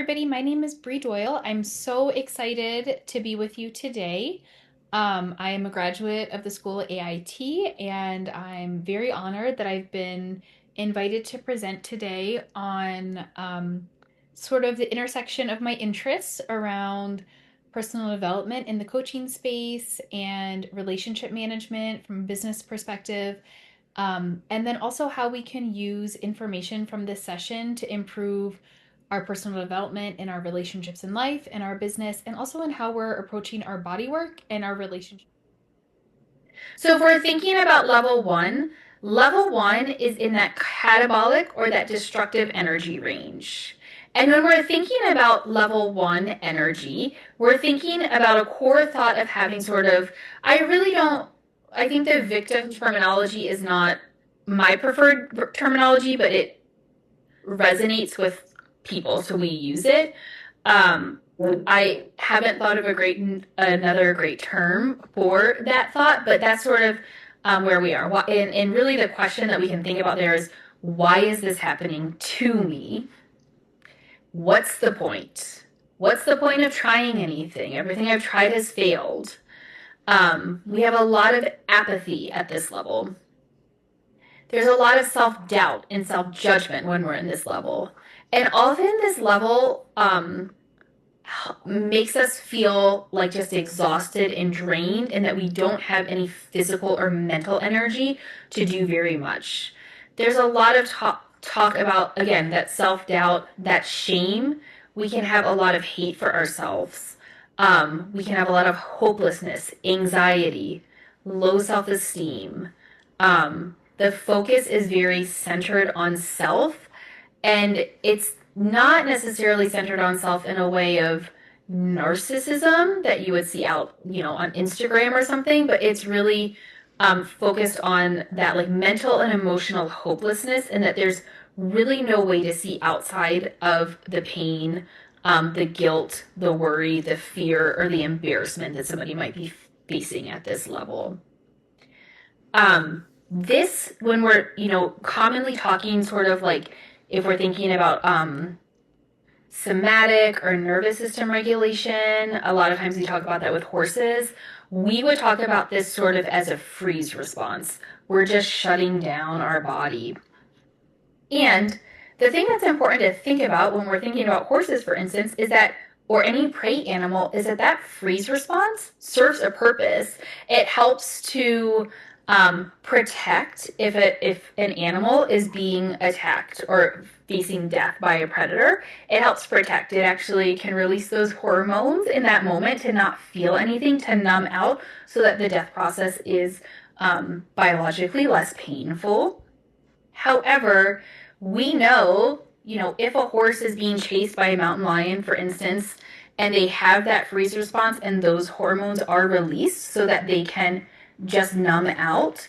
everybody. My name is Brie Doyle. I'm so excited to be with you today. I am a graduate of the school at AIT, and I'm very honored that I've been invited to present today on sort of the intersection of my interests around personal development in the coaching space and relationship management from a business perspective. And then also how we can use information from this session to improve our personal development in our relationships in life and our business, and also in how we're approaching our body work and our relationship. So, if we're thinking about level one is in that catabolic or that destructive energy range. And when we're thinking about level one energy, we're thinking about a core thought of having sort of, I think the victim terminology is not my preferred terminology, but it resonates with people, so we use it. I haven't thought of another great term for that thought, but that's sort of where we are. And really, the question that we can think about there is, why is this happening to me? What's the point? What's the point of trying anything? Everything I've tried has failed. We have a lot of apathy at this level. There's a lot of self-doubt and self-judgment when we're in this level. And often this level makes us feel like just exhausted and drained, and that we don't have any physical or mental energy to do very much. There's a lot of talk about, again, that self-doubt, that shame. We can have a lot of hate for ourselves. We can have a lot of hopelessness, anxiety, low self-esteem. The focus is very centered on self, and it's not necessarily centered on self in a way of narcissism that you would see out, on Instagram or something, but it's really focused on that like mental and emotional hopelessness, and that there's really no way to see outside of the pain, the guilt, the worry, the fear, or the embarrassment that somebody might be facing at this level. This, when we're, commonly talking sort of like, if we're thinking about somatic or nervous system regulation, a lot of times we talk about that with horses. We would talk about this sort of as a freeze response. We're just shutting down our body. And the thing that's important to think about when we're thinking about horses, for instance, is that, or any prey animal, is that freeze response serves a purpose. It helps to protect if an animal is being attacked or facing death by a predator. It helps protect. It actually can release those hormones in that moment to not feel anything, to numb out, so that the death process is biologically less painful. However, we know, if a horse is being chased by a mountain lion, for instance, and they have that freeze response and those hormones are released so that they can just numb out,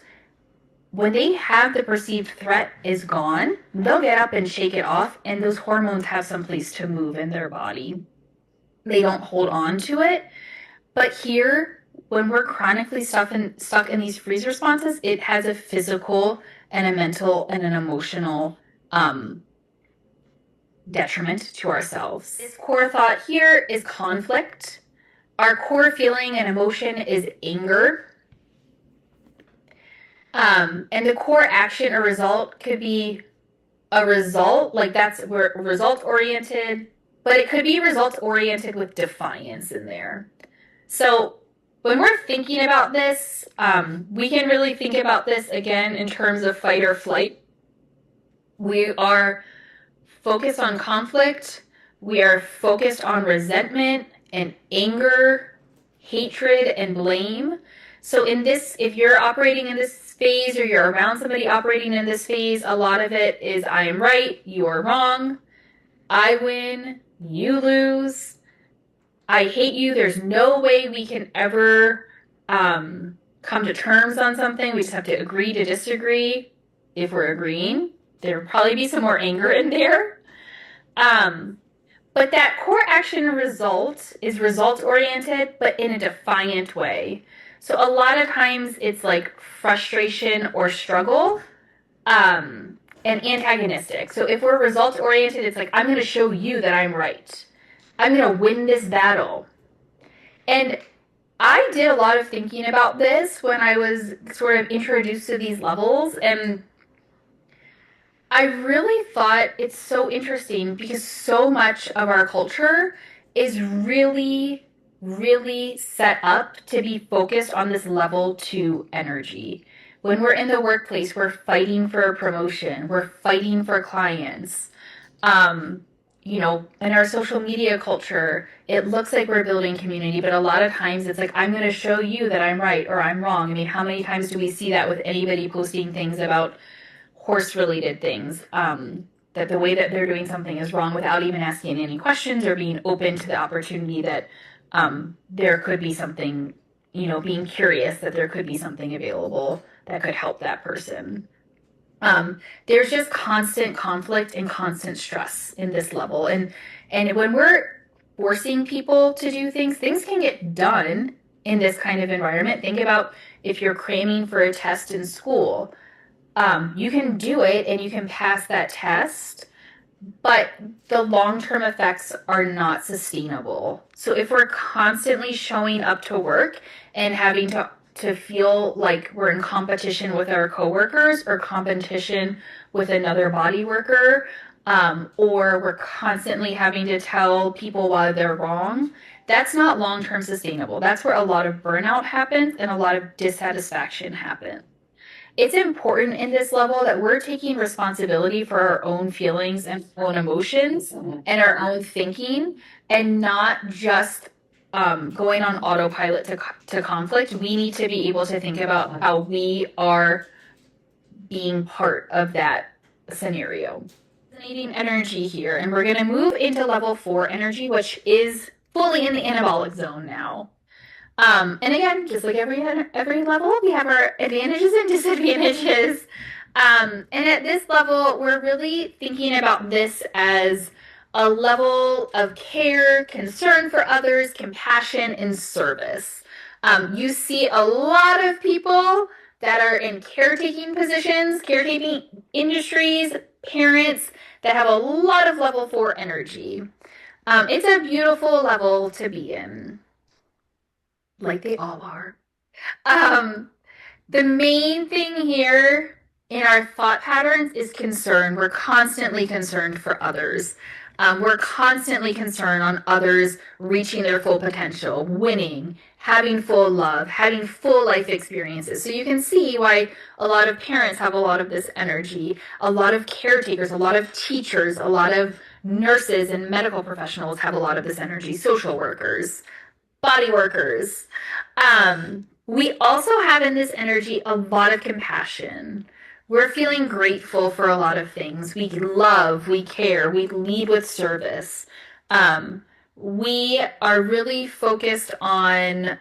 when they have the perceived threat is gone, they'll get up and shake it off, and those hormones have some place to move in their body. They don't hold on to it. But here, when we're chronically stuck in these freeze responses, it has a physical and a mental and an emotional detriment to ourselves. This core thought here is conflict. Our core feeling and emotion is anger. And the core action or result could be a result, like we're result oriented, but it could be results oriented with defiance in there. So when we're thinking about this, we can really think about this again in terms of fight or flight. We are focused on conflict. We are focused on resentment and anger, hatred, and blame. So if you're operating in this phase, or you're around somebody operating in this phase, a lot of it is I am right, you are wrong, I win, you lose, I hate you. There's no way we can ever come to terms on something. We just have to agree to disagree. If we're agreeing, there'll probably be some more anger in there. But that core action result is results oriented, but in a defiant way. So a lot of times it's like frustration or struggle. and antagonistic. So if we're results oriented, it's like, I'm going to show you that I'm right. I'm going to win this battle. And I did a lot of thinking about this when I was sort of introduced to these levels, and I really thought it's so interesting because so much of our culture is really, really set up to be focused on this level 2 energy. When we're in the workplace, we're fighting for a promotion, we're fighting for clients. Um, in our social media culture, it looks like we're building community, but a lot of times it's like, I'm going to show you that I'm right or I'm wrong. I mean, how many times do we see that with anybody posting things about horse related things, that the way that they're doing something is wrong without even asking any questions or being open to the opportunity that there could be something, being curious that there could be something available that could help that person. There's just constant conflict and constant stress in this level. And when we're forcing people to do things, things can get done in this kind of environment. Think about if you're cramming for a test in school. You can do it and you can pass that test, but the long-term effects are not sustainable. So if we're constantly showing up to work and having to feel like we're in competition with our coworkers or competition with another body worker, or we're constantly having to tell people why they're wrong, that's not long-term sustainable. That's where a lot of burnout happens and a lot of dissatisfaction happens. It's important in this level that we're taking responsibility for our own feelings and our own emotions and our own thinking, and not just going on autopilot to conflict. We need to be able to think about how we are being part of that scenario. Fascinating energy here, and we're going to move into level 4 energy, which is fully in the anabolic zone now. And again, just like every level, we have our advantages and disadvantages. And at this level, we're really thinking about this as a level of care, concern for others, compassion, and service. You see a lot of people that are in caretaking positions, caretaking industries, parents that have a lot of level 4 energy. It's a beautiful level to be in, like they all are. Um, the main thing here in our thought patterns is concern. We're constantly concerned for others. We're constantly concerned on others reaching their full potential, winning, having full love, having full life experiences. So you can see why a lot of parents have a lot of this energy, a lot of caretakers, a lot of teachers, a lot of nurses and medical professionals have a lot of this energy, social workers, body workers. We also have in this energy a lot of compassion. We're feeling grateful for a lot of things. We love, we care, we lead with service. We are really focused on,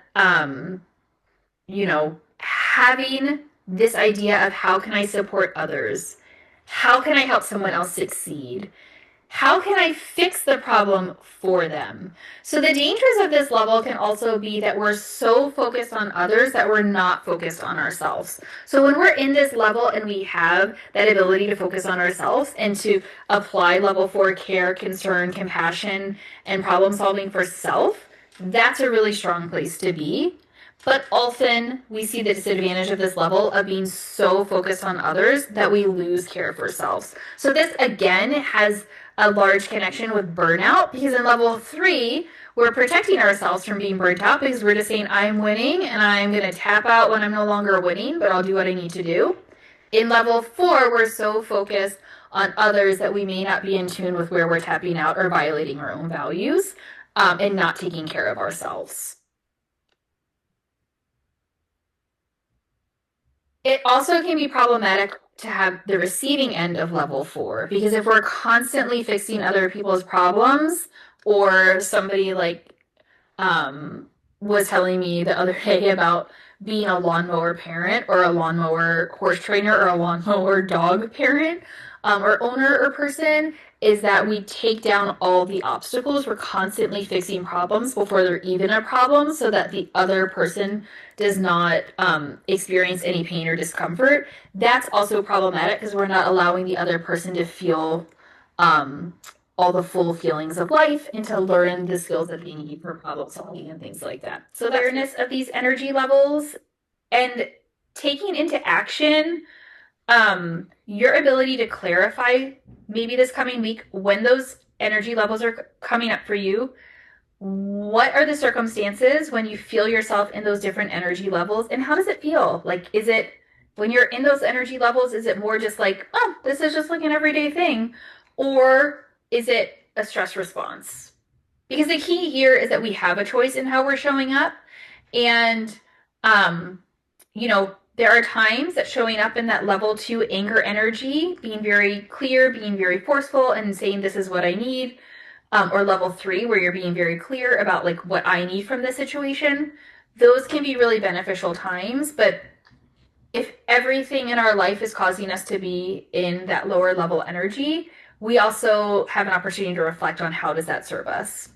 having this idea of how can I support others? How can I help someone else succeed? How can I fix the problem for them? So the dangers of this level can also be that we're so focused on others that we're not focused on ourselves. So when we're in this level and we have that ability to focus on ourselves and to apply level 4 care, concern, compassion, and problem solving for self, that's a really strong place to be. But often we see the disadvantage of this level of being so focused on others that we lose care for selves. So this again has a large connection with burnout, because in level 3, we're protecting ourselves from being burnt out because we're just saying, I'm winning and I'm going to tap out when I'm no longer winning, but I'll do what I need to do. In level 4, we're so focused on others that we may not be in tune with where we're tapping out or violating our own values, and not taking care of ourselves. It also can be problematic to have the receiving end of level 4, because if we're constantly fixing other people's problems, or somebody like was telling me the other day about being a lawnmower parent or a lawnmower horse trainer or a lawnmower dog parent, or owner or person, is that we take down all the obstacles. We're constantly fixing problems before they're even a problem so that the other person does not experience any pain or discomfort. That's also problematic because we're not allowing the other person to feel um, all the full feelings of life and to learn the skills that they need for problem solving and things like that. So the awareness of these energy levels and taking into action your ability to clarify maybe this coming week when those energy levels are coming up for you. What are the circumstances when you feel yourself in those different energy levels, and how does it feel? Like, is it when you're in those energy levels, is it more just like, oh, this is just like an everyday thing, or is it a stress response? Because the key here is that we have a choice in how we're showing up, and um, you know, there are times that showing up in that level 2 anger energy, being very clear, being very forceful, and saying this is what I need, or level 3 where you're being very clear about like what I need from this situation. Those can be really beneficial times, but if everything in our life is causing us to be in that lower level energy, we also have an opportunity to reflect on how does that serve us.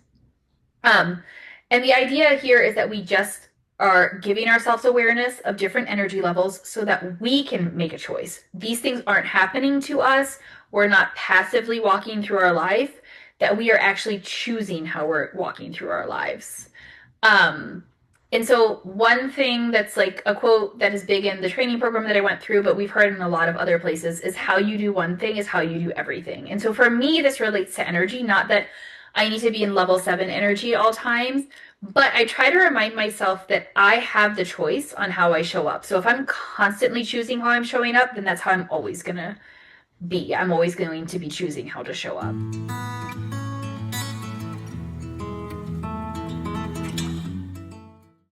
Um, and the idea here is that we just are giving ourselves awareness of different energy levels so that we can make a choice. These things aren't happening to us. We're not passively walking through our life, that we are actually choosing how we're walking through our lives. Um, and so one thing that's like a quote that is big in the training program that I went through, but we've heard in a lot of other places, is how you do one thing is how you do everything. And so for me, this relates to energy, not that I need to be in level 7 energy at all times, but I try to remind myself that I have the choice on how I show up. So if I'm constantly choosing how I'm showing up, then that's how I'm always going to be. I'm always going to be choosing how to show up.